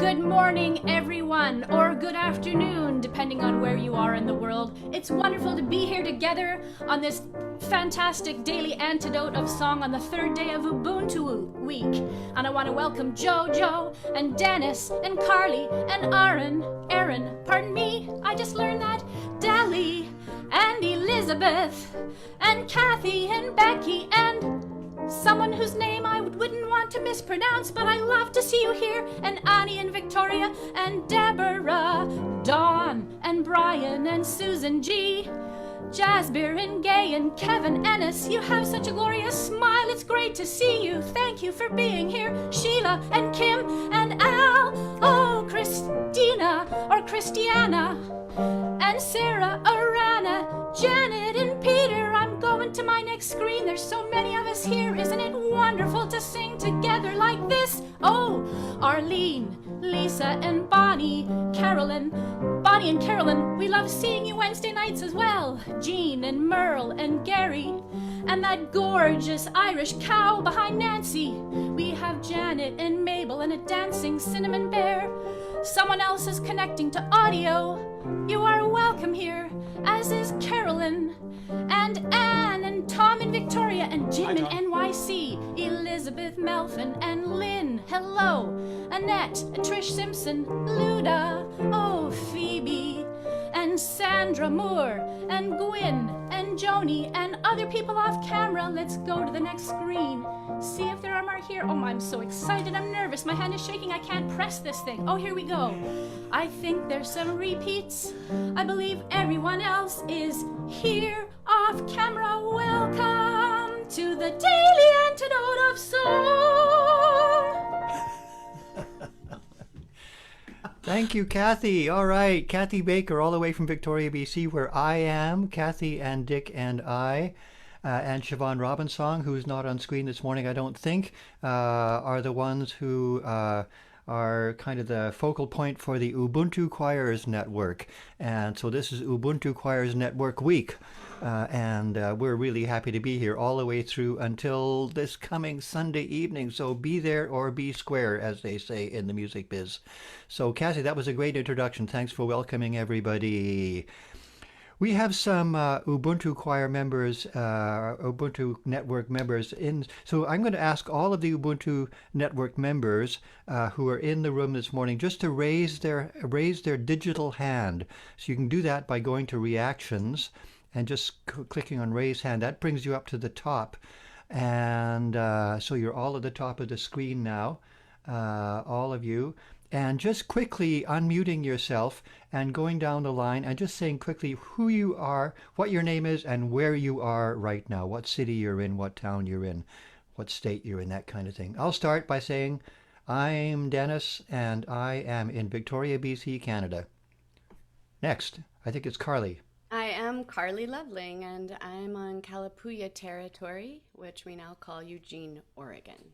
Good morning, everyone, or good afternoon, depending on where you are in the world. It's wonderful to be here together on this fantastic daily antidote of song on the third day of Ubuntu week. And I want to welcome Jojo and Dennis and Carly and Aaron, pardon me, I just learned that, Dally and Elizabeth and Kathy and Becky and someone whose name I wouldn't want to mispronounce, but I love to see you here, and Annie and Victoria and Deborah, Dawn and Brian and Susan G, Jasbir and Gay and Kevin Ennis. You have such a glorious smile, it's great to see you. Thank you for being here. Sheila and Kim and Al, oh, Christina or Christiana, and Sarah, Arana, Janet and Peter. I'm going to my next screen. There's so many of us here. Isn't it wonderful to sing together like this? Oh, Arlene, Lisa and Bonnie and Carolyn, we love seeing you Wednesday nights as well. Jean and Merle and Gary, and that gorgeous Irish cow behind Nancy. We have Janet and Mabel and a dancing cinnamon bear. Someone else is connecting to audio. You are welcome here, as is Carolyn and Anne and Tom and Victoria and Jim and NYC, Elizabeth Melfin and Lynn. Hello, Annette and Trish Simpson, Luda, oh, Phoebe and Sandra Moore and Gwyn and Joni and other people off camera. Let's go to the next screen. See if there are more here. Oh, I'm so excited. I'm nervous. My hand is shaking. I can't press this thing. Oh, here we go. I think there's some repeats. I believe everyone else is here off camera. Welcome to the Daily Antidote of Song. Thank you, Kathy. All right, Kathy Baker, all the way from Victoria, BC, where I am, Kathy and Dick and I, and Siobhan Robinsong, who's not on screen this morning, I don't think, are the ones who are kind of the focal point for the Ubuntu Choirs Network. And so this is Ubuntu Choirs Network Week. And we're really happy to be here all the way through until this coming Sunday evening. So be there or be square, as they say in the music biz. So Kathy, that was a great introduction. Thanks for welcoming everybody. We have some Ubuntu choir members, Ubuntu network members in. So I'm going to ask all of the Ubuntu network members who are in the room this morning just to raise their digital hand. So you can do that by going to reactions and just clicking on raise hand. That brings you up to the top. And so you're all at the top of the screen now, all of you. And just quickly unmuting yourself and going down the line and just saying quickly who you are, what your name is, and where you are right now, what city you're in, what town you're in, what state you're in, that kind of thing. I'll start by saying I'm Dennis and I am in Victoria, BC, Canada. Next, I think it's Carly. I am Carly Loveling and I'm on Kalapuya territory, which we now call Eugene, Oregon.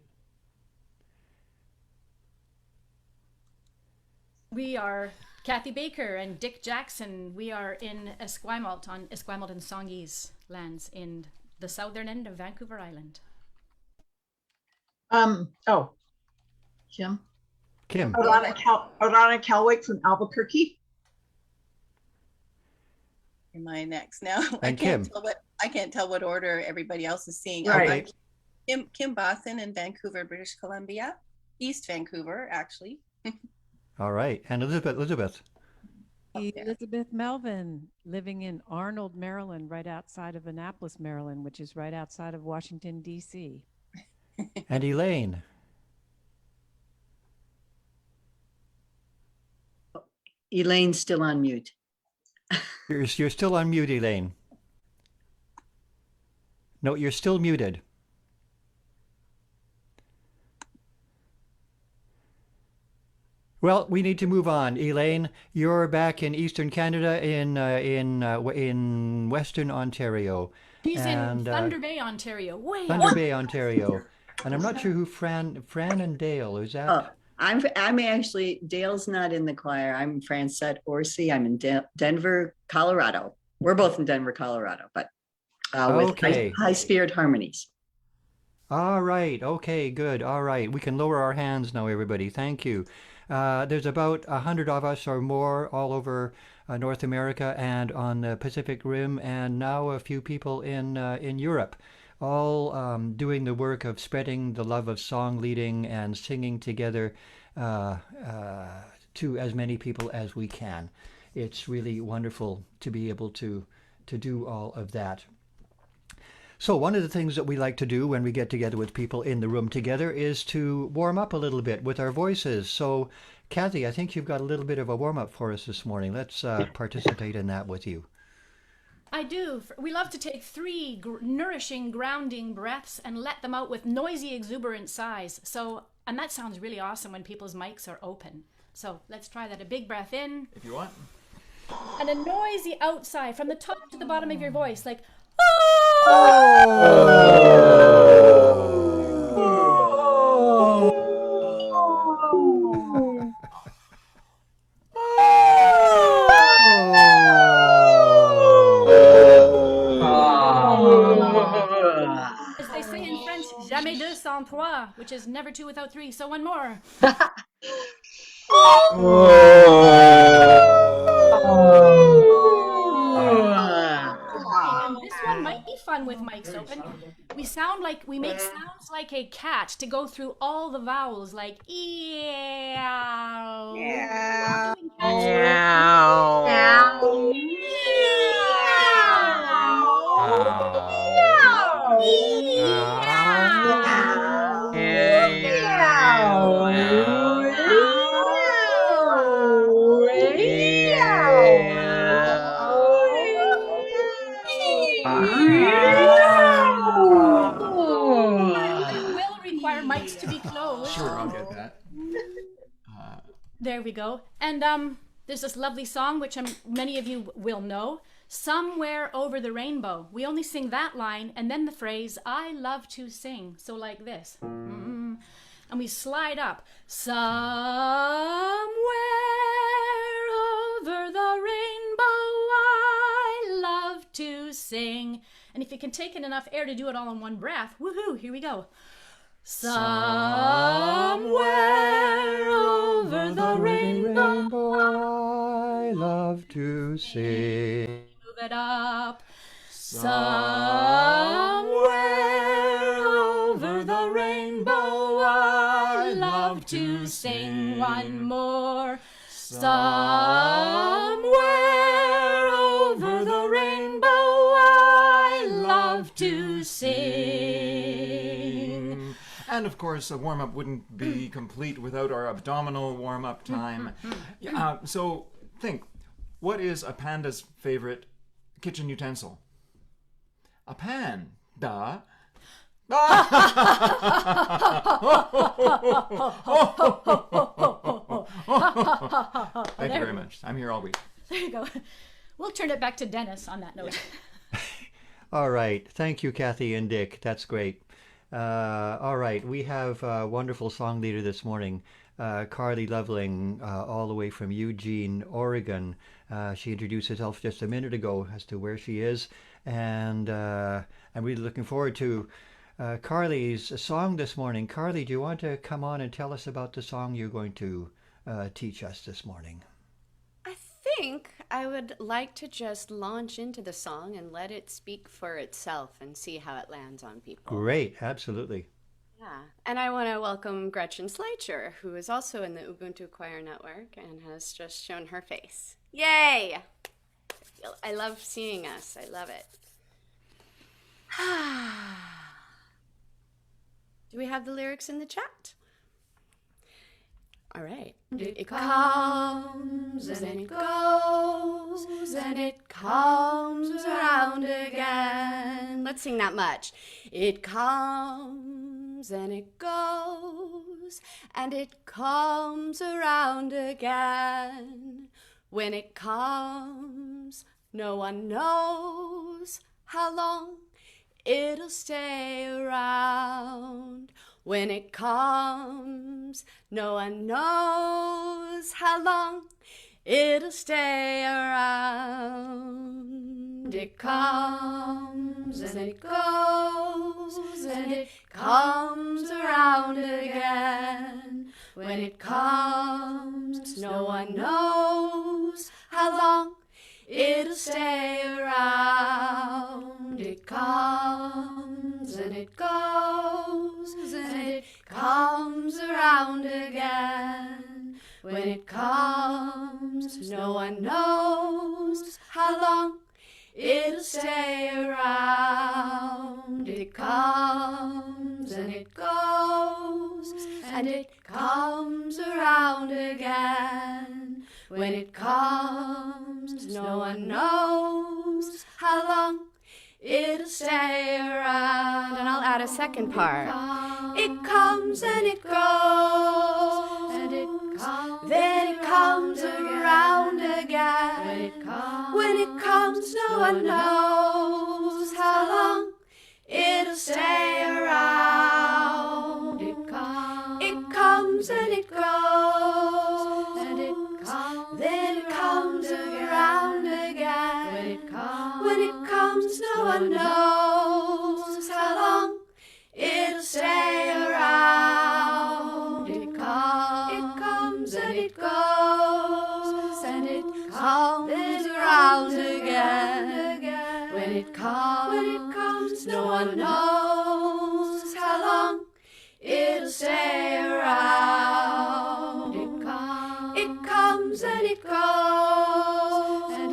We are Kathy Baker and Dick Jackson. We are in Esquimalt, on Esquimalt and Songhees lands in the southern end of Vancouver Island. Kim. Orana Kelwick from Albuquerque. Am I next now? And Kim. I can't tell what order everybody else is seeing. Right. Kim Boston in Vancouver, British Columbia, East Vancouver, actually. All right, and Elizabeth. Elizabeth Melvin, living in Arnold, Maryland, right outside of Annapolis, Maryland, which is right outside of Washington, D.C. And Elaine. Elaine's still on mute. You're still on mute, Elaine. No, you're still muted. Well, we need to move on. Elaine, you're back in Eastern Canada in Western Ontario. He's in Thunder Bay, Ontario. Thunder Bay, Ontario. And I'm not sure who Fran and Dale, is that? Oh, I'm actually, Dale's not in the choir. I'm Francette Orsi. I'm in Denver, Colorado. We're both in Denver, Colorado, but with Okay. High Spirit Harmonies. All right. Okay, good. All right. We can lower our hands now, everybody. Thank you. There's about 100 of us or more all over North America and on the Pacific Rim, and now a few people in Europe, all doing the work of spreading the love of song leading and singing together uh, uh, to as many people as we can. It's really wonderful to be able to do all of that. So, one of the things that we like to do when we get together with people in the room together is to warm up a little bit with our voices. So, Kathy, I think you've got a little bit of a warm up for us this morning. Let's participate in that with you. I do. We love to take three nourishing, grounding breaths and let them out with noisy, exuberant sighs. So, and that sounds really awesome when people's mics are open. So, let's try that. A big breath in. If you want. And a noisy outside from the top to the bottom of your voice, like, as they say in French, jamais deux sans trois, which is never two without three. So one more. And this one might be fun with mics open. We make sounds like a cat to go through all the vowels, like eow. We're doing cats. It will require mics to be closed. Sure, I'll get that. There we go. And there's this lovely song which many of you will know. Somewhere over the rainbow. We only sing that line and then the phrase, I love to sing. So like this. And we slide up. Somewhere over the rainbow, I love to sing. And if you can take in enough air to do it all in one breath, woohoo, here we go. Somewhere over the rainbow, I love to sing. move it up. Somewhere over the rainbow, I love to sing. One more. Somewhere over the rainbow, I love to sing. And of course, a warm-up wouldn't be complete without our abdominal warm-up time. So think, what is a panda's favorite kitchen utensil? A pan. Duh. Thank you very much. I'm here all week. There you go. We'll turn it back to Dennis on that note. All right. Thank you, Kathy and Dick. That's great. All right. We have a wonderful song leader this morning, Carly Loveling, all the way from Eugene, Oregon. She introduced herself just a minute ago as to where she is. And I'm really looking forward to Carly's song this morning. Carly, do you want to come on and tell us about the song you're going to teach us this morning? I think I would like to just launch into the song and let it speak for itself and see how it lands on people. Great, absolutely. Yeah, and I want to welcome Gretchen Schleicher, who is also in the Ubuntu Choir Network and has just shown her face. Yay! I love seeing us. I love it. Do we have the lyrics in the chat? All right. It comes and it goes and it comes around again. Let's sing that much. It comes and it goes and it comes around again. When it comes, no one knows how long it'll stay around. When it comes, no one knows how long it'll stay around. It comes and it goes, and it comes around again. When it comes, no one knows how long it'll stay around. It comes and it goes, and it comes around again. When it comes, no one knows how long it'll stay around. It comes and it goes, and it comes around again. When it comes, no one knows how long it'll stay around. And I'll add a second part. It comes and it goes, and then it comes around again. When it comes, no one knows how long it'll stay around. It comes and it goes, and then it comes around again. When it comes, no one knows how long it'll stay around. It comes and it goes, and it comes around again. When it comes, no one knows how long it'll stay around. It comes and it goes, and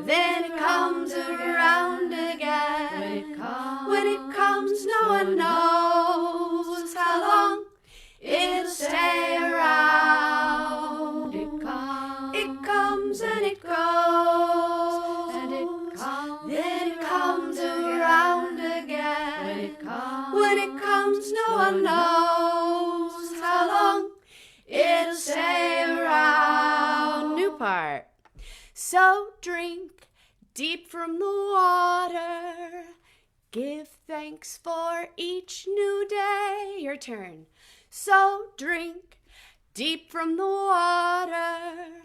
then it comes around again. When it comes, no one knows how long it'll stay around. It comes and it goes, and then it comes around again. When it comes, no one knows how long it'll stay around. New part. So drink deep from the water. Give thanks for each new day. Your turn. So drink deep from the water.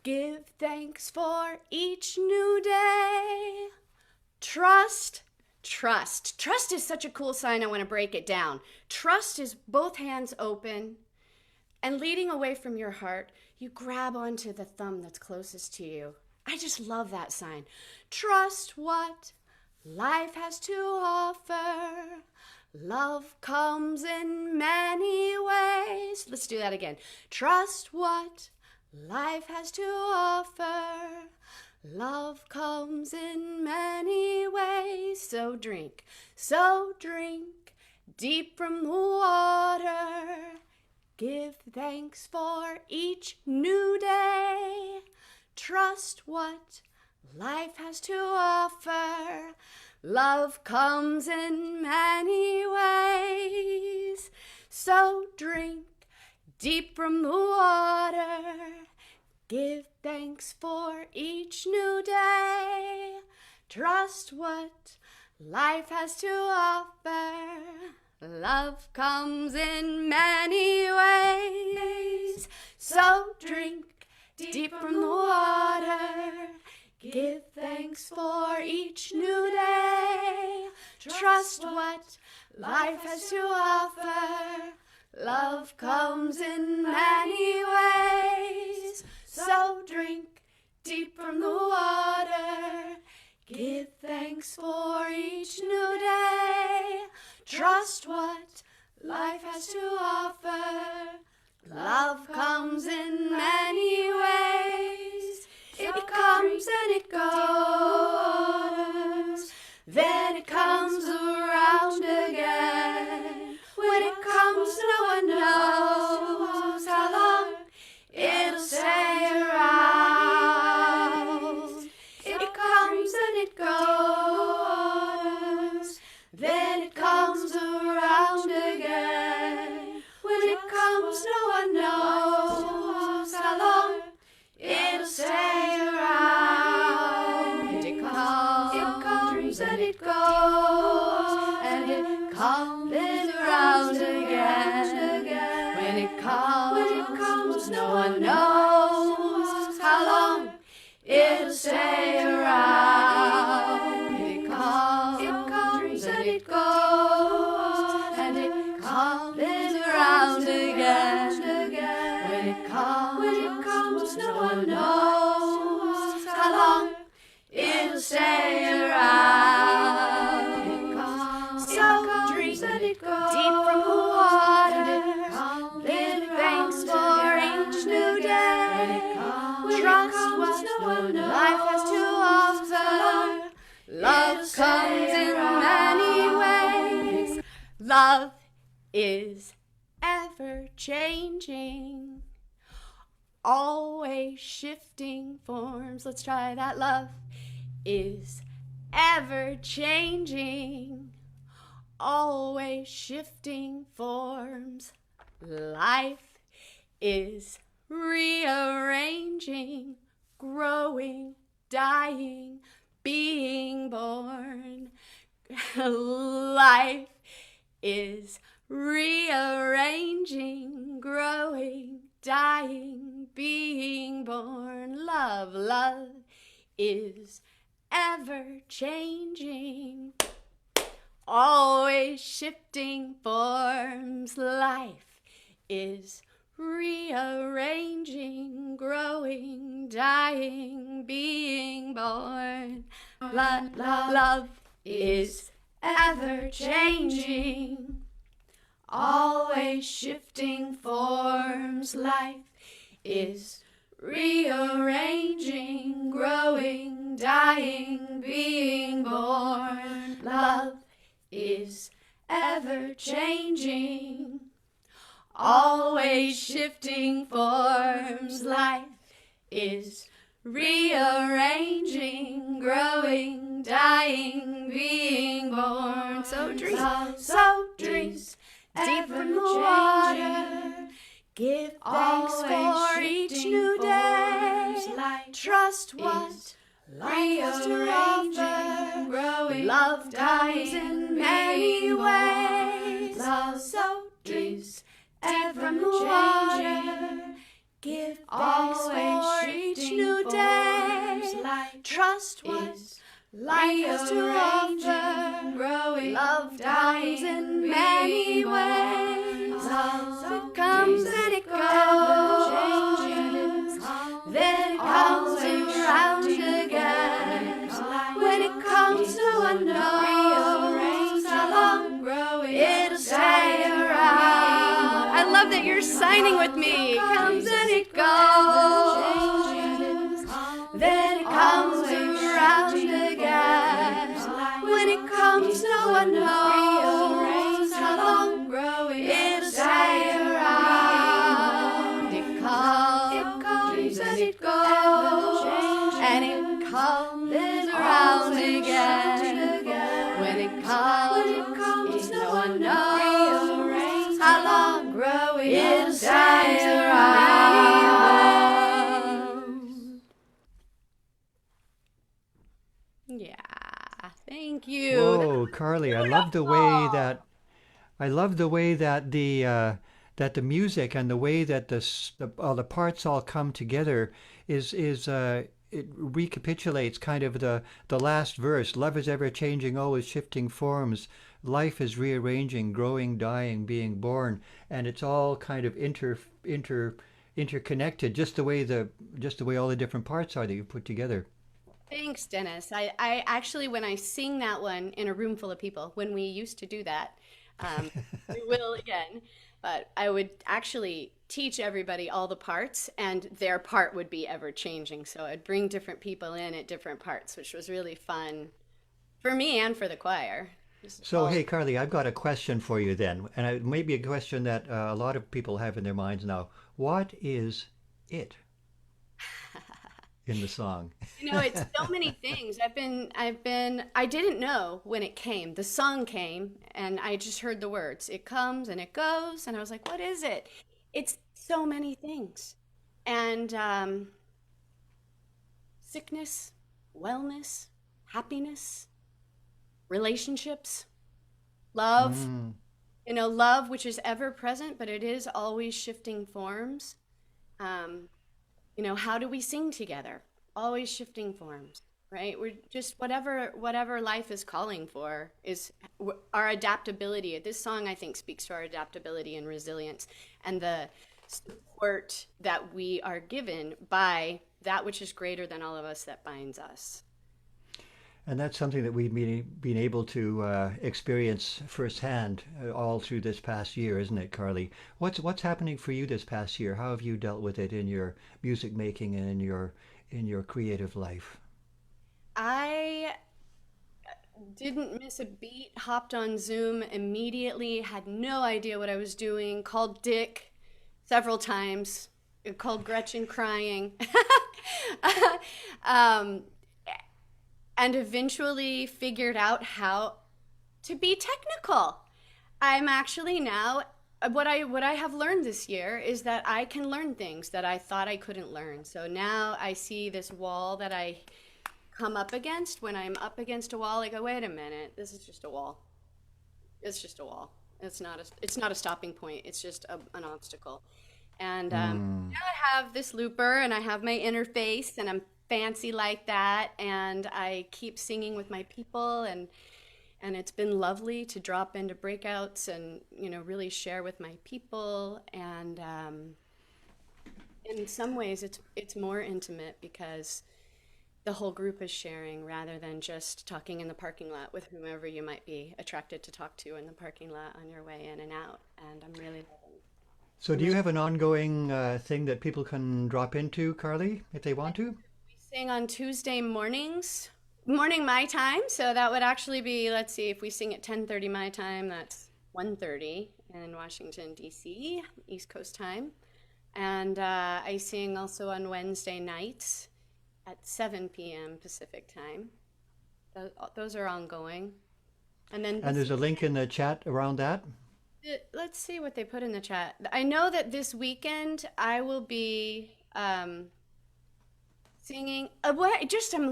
Give thanks for each new day. Trust. Trust is such a cool sign. I want to break it down. Trust is both hands open and leading away from your heart. You grab onto the thumb that's closest to you. I just love that sign. Trust what life has to offer. Love comes in many ways. Let's do that again. Trust what life has to offer. Love comes in many ways. So drink deep from the water. Give thanks for each new day. Trust what life has to offer. Love comes in many ways. So drink deep from the water. Give thanks for each new day. Trust what life has to offer. Love comes in many ways. So drink deep from the water. Give thanks for each new day. Trust what life has to offer. Love comes in many ways. So drink deep from the water. Give thanks for each new day. Trust what life has to offer. Love comes in many ways. It comes and it goes. Then it comes around again. When it comes, no one knows how long it'll stay around. It comes and it goes. Then it comes around again. When it comes, no one knows how long it'll stay around. It comes and it goes, and it comes around again. When it comes, no one knows stay around. It comes and it goes, and it comes around again. When it comes, no one knows how long it'll stay around. So drink deep from the water, live thanks for each new day. Trust what life has to offer. Love comes in many ways. Love is ever changing, always shifting forms. Let's try that. Love is ever changing, always shifting forms. Life is rearranging, growing, dying, being born. Life is rearranging, growing, dying, being born. Love is ever changing, always shifting forms. Life is rearranging, growing, dying, being born. Love is ever changing, always shifting forms. Life is rearranging, growing, dying, being born. Love is ever changing, always shifting forms. Life is rearranging, growing, dying, being born. So drink deep from the water. Give thanks for each new day. Trust what life has to offer. Growing, love comes in many ways. So drink deep from the water. Give thanks for each new day. Trust what life has to offer. Growing, love comes in many ways. It comes and it goes, then it comes around again. When it comes, no one knows how long it'll stay around. I love that you're signing with me. It comes and it goes, then it comes around again. When it comes, no one knows how long it'll stay around. It comes and it goes, and it comes around again. When it comes, no one knows how long it'll stay around. Yeah, thank you. Whoa, Carly, I love the way that the music and the way that the parts all come together is it recapitulates kind of the last verse. Love is ever changing, always shifting forms. Life is rearranging, growing, dying, being born, and it's all kind of interconnected. Just the way all the different parts are that you put together. Thanks, Dennis. I actually, when I sing that one in a room full of people, when we used to do that, we will again, but I would actually teach everybody all the parts, and their part would be ever changing. So I'd bring different people in at different parts, which was really fun for me and for the choir. So, hey, Carly, I've got a question for you then, and it may be a question that a lot of people have in their minds now. What is it in the song? You know, it's so many things. I didn't know when it came. The song came, and I just heard the words. It comes and it goes, and I was like, what is it? It's so many things. And sickness, wellness, happiness, relationships, love. You know, love, which is ever present, but it is always shifting forms. You know, how do we sing together? always shifting forms, right? We're just whatever life is calling for is our adaptability. This song, I think, speaks to our adaptability and resilience and the support that we are given by that which is greater than all of us that binds us. And that's something that we've been able to experience firsthand all through this past year, isn't it, Carly? What's happening for you this past year? How have you dealt with it in your music making and in your creative life? I didn't miss a beat, hopped on Zoom immediately, had no idea what I was doing, called Dick several times, called Gretchen crying. And eventually figured out how to be technical. I'm actually now, what I have learned this year is that I can learn things that I thought I couldn't learn. So now I see this wall that I come up against. When I'm up against a wall, I go, wait a minute, this is just a wall. It's just a wall. It's not a stopping point. It's just an obstacle. And now I have this looper and I have my interface and I'm fancy like that, and I keep singing with my people, and it's been lovely to drop into breakouts and really share with my people, and in some ways it's more intimate because the whole group is sharing rather than just talking in the parking lot with whomever you might be attracted to talk to in the parking lot on your way in and out, and I'm really loving. So do you have an ongoing thing that people can drop into, Carly, if they want to? Sing on Tuesday morning my time, so that would actually be, let's see, if we sing at 10:30 my time, that's 1:30 in Washington, D.C., East Coast time. And I sing also on Wednesday nights at 7 p.m. Pacific time. Those are ongoing. And there's a link in the chat around that? Let's see what they put in the chat. I know that this weekend I will be singing. I'm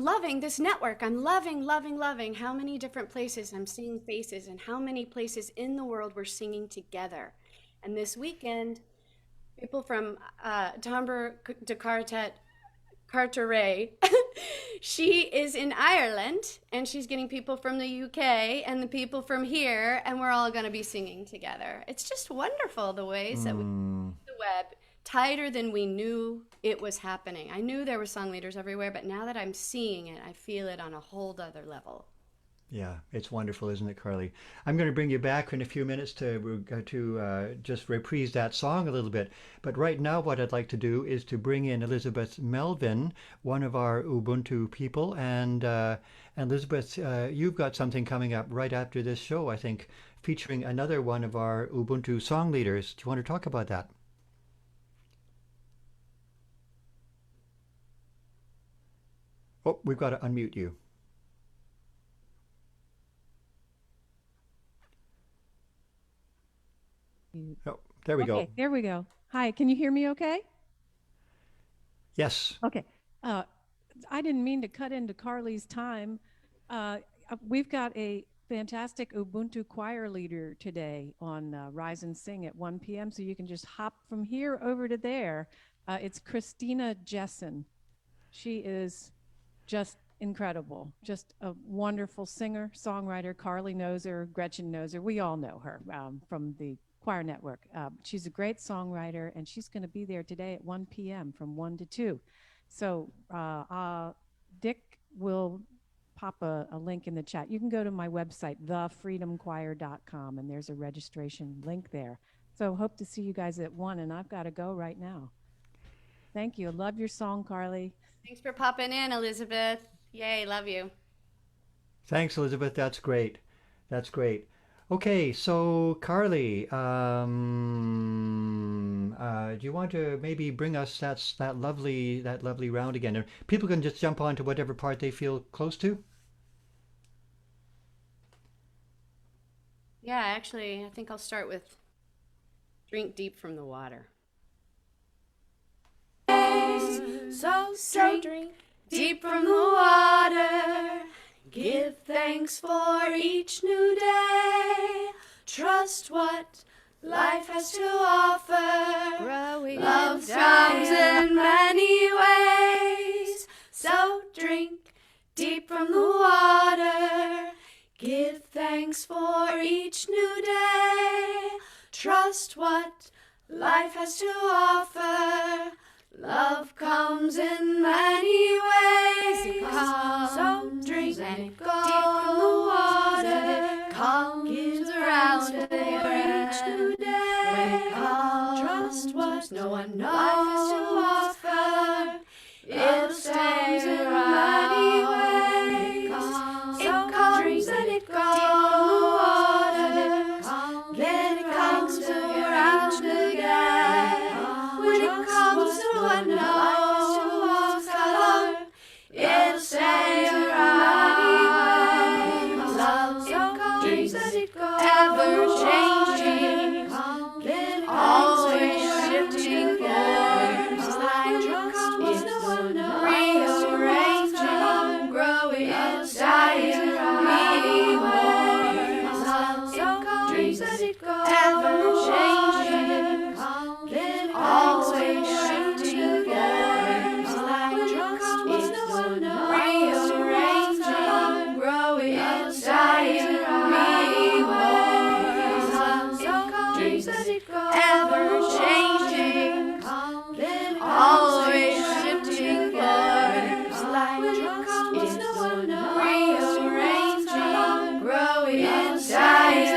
loving this network. I'm loving how many different places I'm seeing faces and how many places in the world we're singing together. And this weekend, people from Tamber de Carteret, she is in Ireland and she's getting people from the UK and the people from here, and we're all going to be singing together. It's just wonderful the ways that we the web tighter than we knew it was happening. I knew there were song leaders everywhere, but now that I'm seeing it, I feel it on a whole other level. Yeah, it's wonderful, isn't it, Carly? I'm going to bring you back in a few minutes to just reprise that song a little bit. But right now, what I'd like to do is to bring in Elizabeth Melvin, one of our Ubuntu people. And Elizabeth, you've got something coming up right after this show, I think, featuring another one of our Ubuntu song leaders. Do you want to talk about that? Oh, we've got to unmute you. Oh, there we go. Okay, there we go. Hi, can you hear me okay? Yes. Okay. I didn't mean to cut into Carly's time. We've got a fantastic Ubuntu choir leader today on Rise and Sing at 1 p.m., so you can just hop from here over to there. It's Christina Jessen. She is just incredible, just a wonderful singer, songwriter. Carly knows her, Gretchen knows her. We all know her from the Choir Network. She's a great songwriter, and she's going to be there today at 1 p.m. from 1 to 2. So Dick will pop a link in the chat. You can go to my website, thefreedomchoir.com, and there's a registration link there. So hope to see you guys at 1, and I've got to go right now. Thank you. Love your song, Carly. Thanks for popping in, Elizabeth. Yay, love you. Thanks, Elizabeth. That's great. That's great. Okay, so Carly, do you want to maybe bring us that lovely round again? And people can just jump on to whatever part they feel close to. Yeah, actually, I think I'll start with Drink Deep from the Water. So drink deep from the water. Give thanks for each new day. Trust what life has to offer. Growing love comes in many ways. So for each new day. Trust what life has to offer. Love comes in many ways. It comes, so drink and it goes deep in the water. And it comes, gives around for each new day. When it comes, trust what no one knows. Life has to offer. It'll stay in many ways. It comes and it goes deep in the water. Then it comes around again. When it comes to one knows color, it'll stay around. Love comes and it goes, ever changing, always shifting forms. Like it's rearranging, growing, dying, meaning more. Love comes and it goes, ever changing, always shifting forms. Like it's rearranging, growing, dying, meaning more. Love comes and it goes, ever changing, always shifting forms. Like it's rearranging, growing, dying,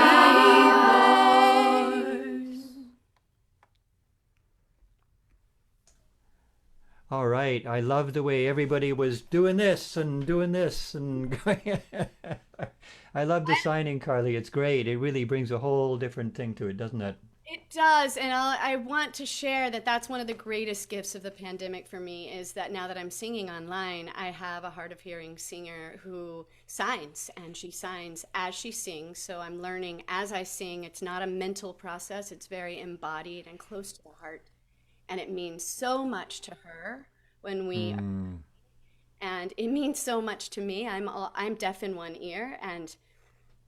meaning more. All right. I love the way everybody was doing this and going. I love the signing, Carly. It's great. It really brings a whole different thing to it, doesn't it? It does, and I want to share that that's one of the greatest gifts of the pandemic for me, is that now that I'm singing online, I have a hard of hearing singer who signs, and she signs as she sings, so I'm learning as I sing. It's not a mental process, it's very embodied and close to the heart, and it means so much to her when we and it means so much to me. I'm deaf in one ear, and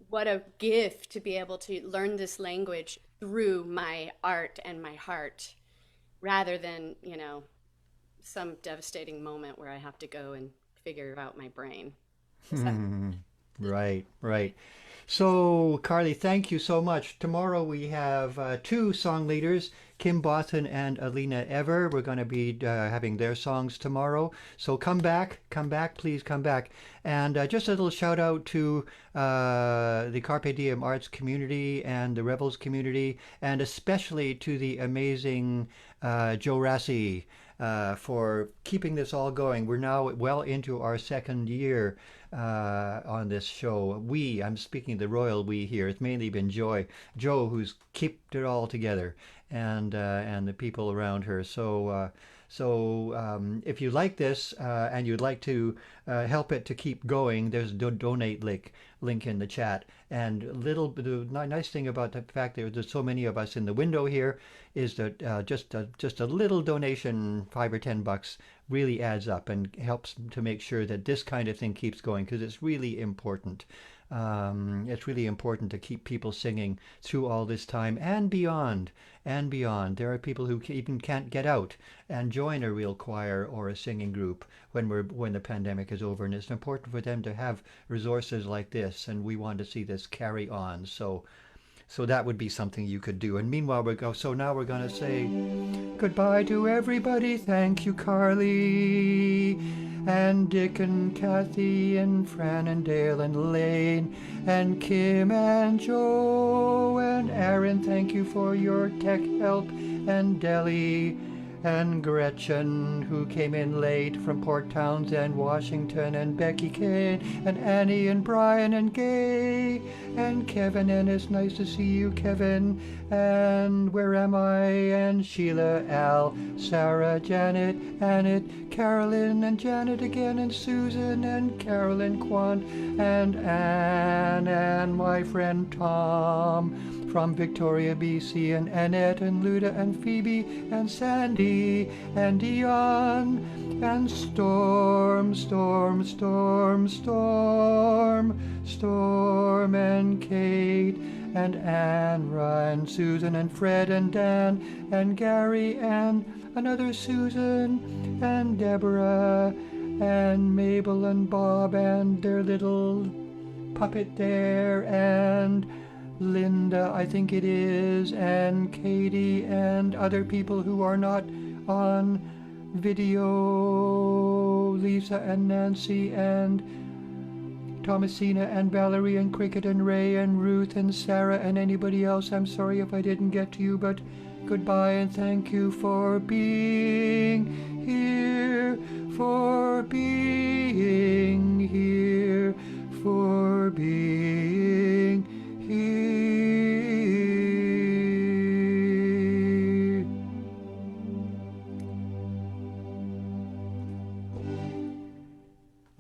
what a gift to be able to learn this language through my art and my heart, rather than, some devastating moment where I have to go and figure out my brain. Right, right. So, Carly, thank you so much. Tomorrow we have two song leaders, Kim Bothan and Alina Ever. We're going to be having their songs tomorrow. So come back, please come back. And just a little shout out to the Carpe Diem Arts community and the Rebels community, and especially to the amazing Joe Rassi for keeping this all going. We're now well into our second year on this show. I'm speaking the royal we here. It's mainly been Joe who's kept it all together, and the people around her. So if you like this and you'd like to help it to keep going, there's a donate link in the chat. And the nice thing about the fact that there's so many of us in the window here is that just a little donation, $5 or $10, really adds up and helps to make sure that this kind of thing keeps going, because it's really important. It's really important to keep people singing through all this time and beyond and beyond. There are people who even can't get out and join a real choir or a singing group when the pandemic is over, and it's important for them to have resources like this, and we want to see this carry on. So that would be something you could do. And meanwhile, now we're going to say goodbye to everybody. Thank you, Carly, and Dick and Kathy and Fran and Dale and Lane and Kim and Joe and Aaron. Thank you for your tech help, and Deli and Gretchen, who came in late from Port Townsend, Washington, and Becky Kane, and Annie and Brian and Gay, and Kevin, and it's nice to see you, Kevin, and Where Am I, and Sheila, Al, Sarah, Janet, Annette, Carolyn, and Janet again, and Susan, and Carolyn Kwan, and Anne, and my friend Tom from Victoria, BC, and Annette, and Luda, and Phoebe, and Sandy, and Dion, and Storm, and Kate, and Anra, and Susan, and Fred, and Dan, and Gary, and another Susan, and Deborah, and Mabel, and Bob, and their little Puppet there, and Linda, I think it is, and Katie, and other people who are not on video, Lisa and Nancy, and Thomasina and Valerie and Cricket and Ray and Ruth and Sarah and anybody else. I'm sorry if I didn't get to you, but goodbye and thank you for being here, for being here, for being here.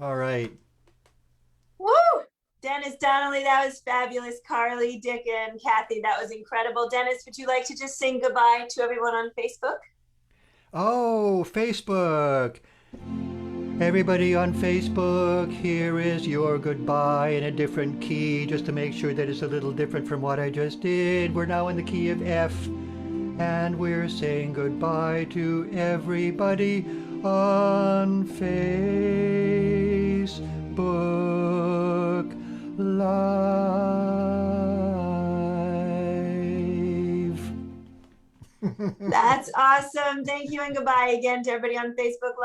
All right. Woo! Dennis Donnelly, that was fabulous. Carly, Dick, and Kathy, that was incredible. Dennis, would you like to just sing goodbye to everyone on Facebook? Oh, Facebook. Everybody on Facebook, here is your goodbye in a different key, just to make sure that it's a little different from what I just did. We're now in the key of F, and we're saying goodbye to everybody on Facebook Live. That's awesome. Thank you and goodbye again to everybody on Facebook Live.